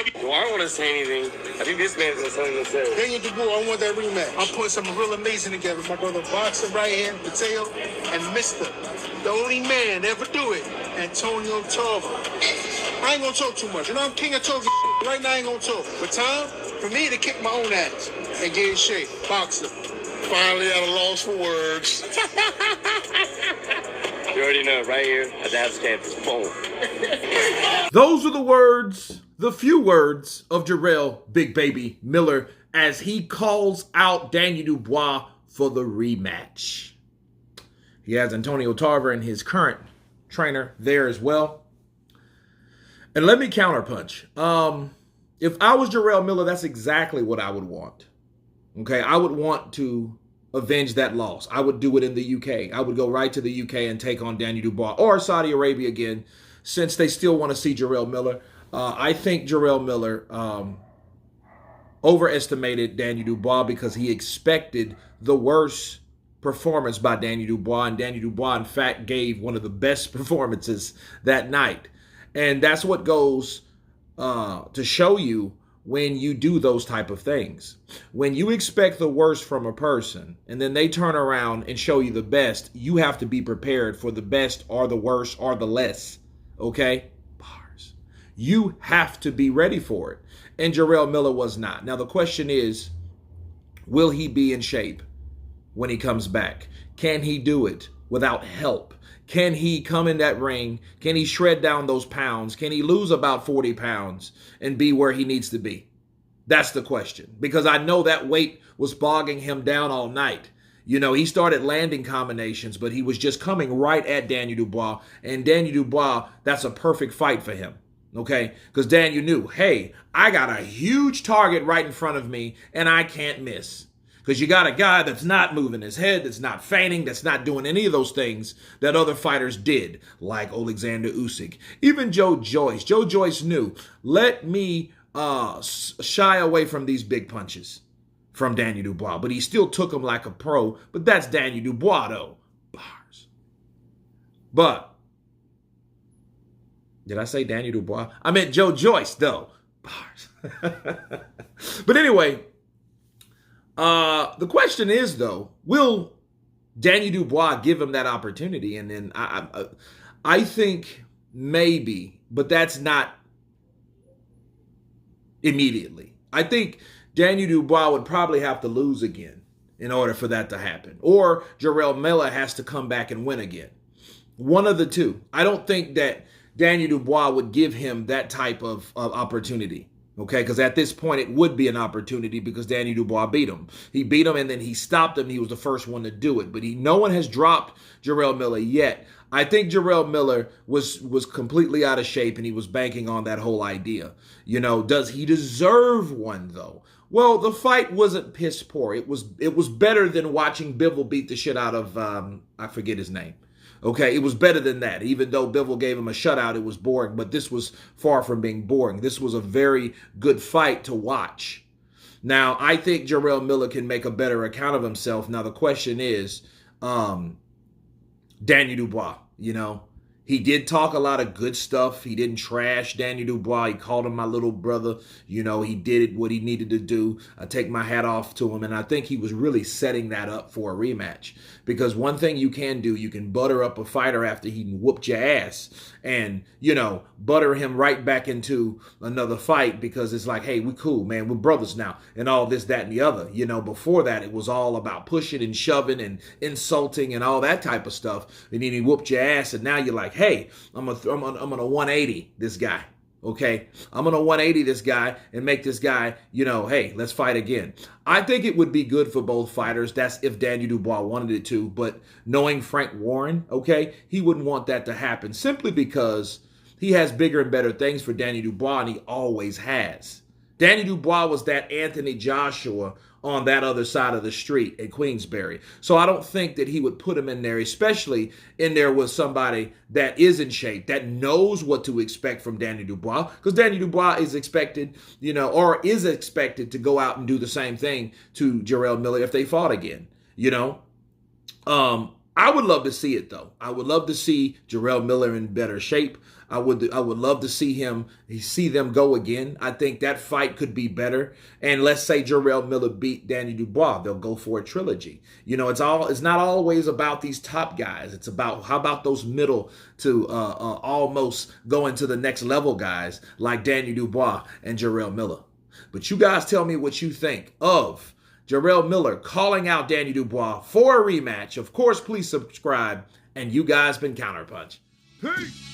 Do I want to say anything? I think this man's got something to say. Daniel Dubois, I want that rematch. I'm putting something real amazing together. My brother Boxer right here, Mateo, and Mr. The only man ever do it, Antonio Tarver. I ain't gonna talk too much. You know, I'm king of talking. Right now I ain't gonna talk. But time for me to kick my own ass and get in shape. Boxer. Finally at a loss for words. You already know, right here at the House campus. Boom. Those are the words, the few words of Jerel Big Baby Miller as he calls out Daniel Dubois for the rematch. He has Antonio Tarver and his current trainer there as well. And let me counterpunch. If I was Jerel Miller, that's exactly what I would want. Okay, I would want to avenge that loss. I would do it in the UK. I would go right to the UK and take on Daniel Dubois or Saudi Arabia again, since they still want to see Jerel Miller. I think Jerel Miller overestimated Daniel Dubois because he expected the worst performance by Daniel Dubois, and Daniel Dubois, in fact, gave one of the best performances that night. And that's what goes to show you when you do those type of things. When you expect the worst from a person and then they turn around and show you the best, you have to be prepared for the best or the worst or the less. Okay? Bars. You have to be ready for it. And Jerel Miller was not. Now the question is, will he be in shape when he comes back? Can he do it without help? Can he come in that ring? Can he shred down those pounds? Can he lose about 40 pounds and be where he needs to be? That's the question. Because I know that weight was bogging him down all night. You know, he started landing combinations, but he was just coming right at Daniel Dubois. And Daniel Dubois, that's a perfect fight for him. Okay? Because Daniel knew, hey, I got a huge target right in front of me and I can't miss. Because you got a guy that's not moving his head, that's not feigning, that's not doing any of those things that other fighters did, like Alexander Usyk. Even Joe Joyce. Joe Joyce knew, let me shy away from these big punches from Daniel Dubois. But he still took him like a pro. But that's Daniel Dubois, though. Bars. But, did I say Daniel Dubois? I meant Joe Joyce, though. Bars. But anyway, the question is, though, will Daniel Dubois give him that opportunity? And then I think maybe, but that's not immediately. I think Daniel Dubois would probably have to lose again in order for that to happen. Or Jerel Miller has to come back and win again. One of the two. I don't think that Daniel Dubois would give him that type of opportunity. Okay, because at this point, it would be an opportunity because Daniel Dubois beat him. He beat him and then he stopped him. He was the first one to do it. But no one has dropped Jerel Miller yet. I think Jerel Miller was completely out of shape and he was banking on that whole idea. You know, does he deserve one, though? Well, the fight wasn't piss poor. It was better than watching Bivol beat the shit out of, I forget his name. Okay, it was better than that. Even though Bivol gave him a shutout, it was boring. But this was far from being boring. This was a very good fight to watch. Now, I think Jerel Miller can make a better account of himself. Now, the question is, Daniel Dubois, you know, he did talk a lot of good stuff. He didn't trash Daniel Dubois. He called him my little brother. You know, he did what he needed to do. I take my hat off to him. And I think he was really setting that up for a rematch. Because one thing you can do, you can butter up a fighter after he whooped your ass. And, you know, butter him right back into another fight because it's like, hey, we cool, man. We're brothers now. And all this, that, and the other. You know, before that, it was all about pushing and shoving and insulting and all that type of stuff. And then he whooped your ass. And now you're like, hey, I'm gonna 180 this guy, okay? I'm gonna 180 this guy and make this guy, you know, hey, let's fight again. I think it would be good for both fighters. That's if Daniel Dubois wanted it to, but knowing Frank Warren, okay, he wouldn't want that to happen simply because he has bigger and better things for Daniel Dubois, and he always has. Daniel Dubois was that Anthony Joshua on that other side of the street at Queensberry. So I don't think that he would put him in there, especially in there with somebody that is in shape, that knows what to expect from Daniel Dubois, because Daniel Dubois is expected, you know, or is expected to go out and do the same thing to Jerel Miller if they fought again, you know. I would love to see it though. I would love to see Jerel Miller in better shape. I would love to see them go again. I think that fight could be better. And let's say Jerel Miller beat Danny Dubois, they'll go for a trilogy. You know, it's not always about these top guys. It's about how about those middle to almost going to the next level guys like Danny Dubois and Jerel Miller. But you guys tell me what you think of Jerel Miller calling out Danny Dubois for a rematch. Of course, please subscribe. And you guys been Counterpunched. Peace.